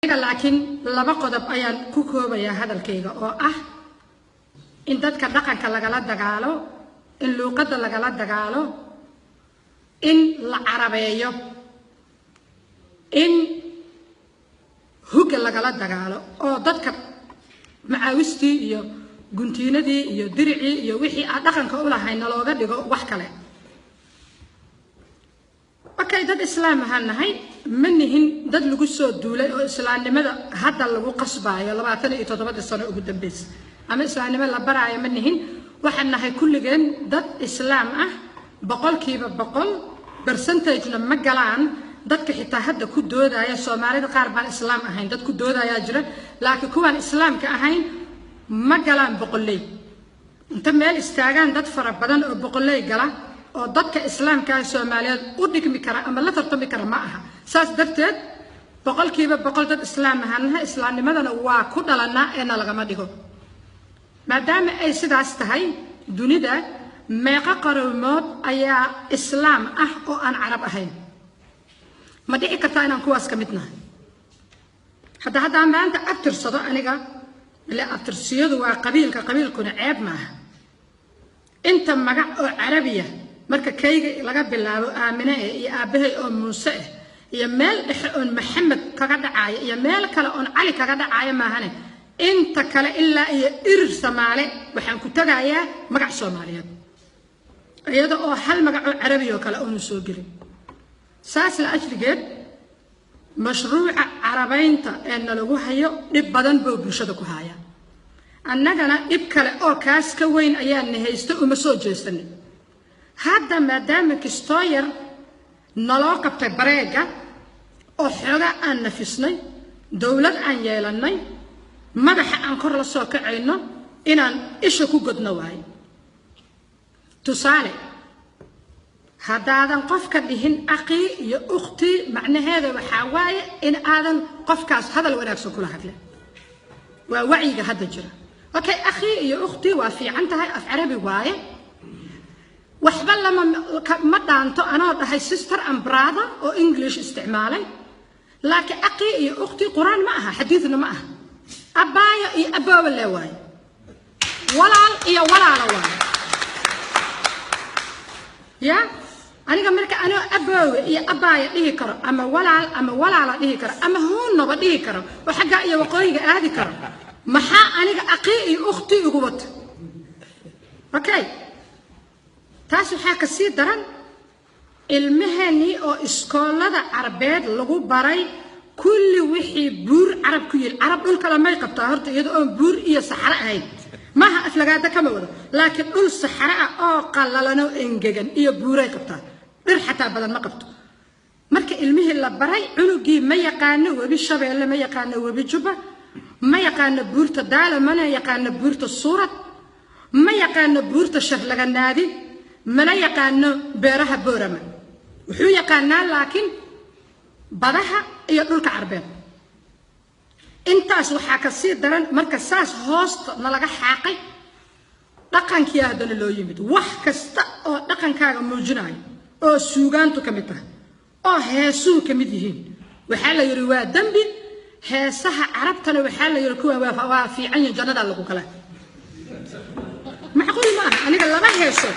laakiin laba qodob ayaan ku koobayaa hadalkayga oo ah in dadka dhaqanka lagala dagaalo, in luqadda lagala dagaalo, in la carabeeyo, in hogga lagala dagaalo oo dadka macaawistii iyo guntiinadii iyo diricii iyo wixii aan dhaqanka u lahayna looga dhigo wax kale. Okay, dad islaam ahaan nahay ma nihin dad lagu soo duulay oo islaamnimada hadda lagu qasbaayo 27 sano ugu dambeysay ama islaamnimada la baraayo ma nihin. waxaan nahay kulligeen dad islaam ah boqolkiiba boqol percentage-na ma galaan dadka xitaa hadda ku doodaya Soomaalida qaar baan islaam ahayn dad ku doodaya jira laakiin kuwan islaamka ahayn ma galaan boqolay inta meel istaagaan dad fara badan oo boqolay gala oo dadka islaamka Soomaaliyeed u dhigmi kara ama la tartami kara ma aha. saas darteed boqolkiiba boqol dad islaam ahaan islaamnimadana waa ku dhalanaa ee lagama dhigo. maadaama ay sidaas tahay dunida meeqa qaroomood ayaa islaam ah oo aan carab ahayn ma dhici kartaa inaan kuwaas ka mid nahay. hadda maanta abtirsado aniga la abtirsiyadu waa qabiilkuna ceeb maaha. inta magac oo carabiya marka kayga laga bilaabo aamine iyo aabahay oo muuse iyo meel dhexe oo maxamed kaga dhacay iyo meel kale oo cali kaga dhacay maahane inta kale ilaa iyo irir Soomaali waxaan ku tagayaa magac Soomaaliyeed iyada oo hal magac oo carabi oo kale oo soo gelin. saas la ajrigeed mashruuca carabaynta ee lagu hayo dhib badan buu bulshada ku haya. annagana dhib kale oo kaas ka weyn ayaa haysto uma soo jeesanay. hadda maadaama kastoo yar naloo qabtay bareega oo xoga aan nafisnay dawlad aan yeelanay madaxa aan kor la soo kacayno inaan isha ku godno waay. tusaale haddaadan qofka dhihin aqi iyo ukhti macnaheeda waxaa waaye in aadan qofkaas hadal wanaagsan kula hadlin. waa wacyiga hadda jira. okay aqi iyo ukhti waa fiican tahay af carabi waaye waxba lama ma dhaanto anoo dhahay sister and brother oo English isticmaalay laakiin aqi iyo ukhti quraan ma aha xadiidna ma aha. abaya iyo ababa la waaye walaal iyo walaala waaye ya aniga marka anoo aboowe iyo abaya dhihi karo ama walaala dhihi karo ama hoonaba dhihi karo oo xagga iyo waqooyiga aadi karo maxaa aniga aqi iyo ukhti ugu wata. okay taas waxaa ka sii daran ilmahani oo iskoolada carabeed lagu baray kulli wixii buur carab ku yiri carab dhul kala may qabtaa horta iyadoo aan buur iyo saxara ahayn maaha aflagaada kama wado laakiin dhul saxara ah oo qallalan oo engegan iyo buuray qabtaa dhir xataa badan ma qabto. marka ilmihii la baray cunugii ma yaqaano webi Shabeelle ma yaqaano webi Juba ma yaqaano buurta Daala ma yaqaano buurta Suurad ma yaqaano buurta Sharlaganaadi ma yaqaano beeraha Boorama wuxuu yaqaanaa laakiin badaha iyo dhulka carbeed. intaas waxaa ka sii daran marka saas hoosta nalaga xaaqay dhaqankii hadana loo yimid wax kasta oo dhaqankaaga muujinayo oo suugaantu ka mid tahay oo heesuu ka mid yihiin waxaa la yiri waa dambi. heesaha carabtana waxaa la yiri kuwa waa fiican jannada lagu kala macquul ma aha aniga laba heeso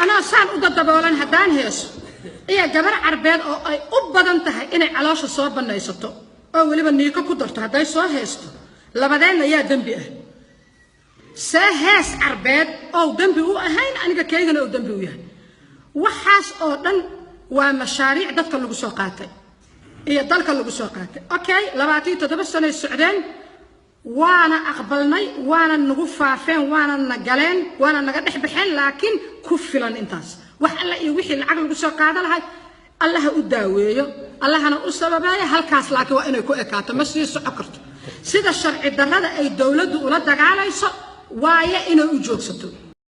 ana saan u dadaboolan haddaan heeso iyo gabar carbeed oo ay u badan tahay inay caloosha soo banaysato oo waliba niiko ku darto hadday soo heesto labadeena ayaa dambi ah. see hees carbeed oo dambi u ahayn aniga keygana oo dambi u yahay. waxaas oo dhan waa mashaariic dadka lagu soo qaatay iyo dalka lagu soo qaatay. okay 27 sano socdeen waana aqbalnay waana nagu faafeen waana nagaleen waana naga dhexbaxeen laakiin ku filan intaas wax alla iyo wixii lacag lagu soo qaadan lahay Allah u daaweeyo Allahna u sababayo halkaas laakiin waa inay ku ekaato ma sii socon karto sida sharci darrada ay dawladdu ula dagaalayso waaye inay u joogsato.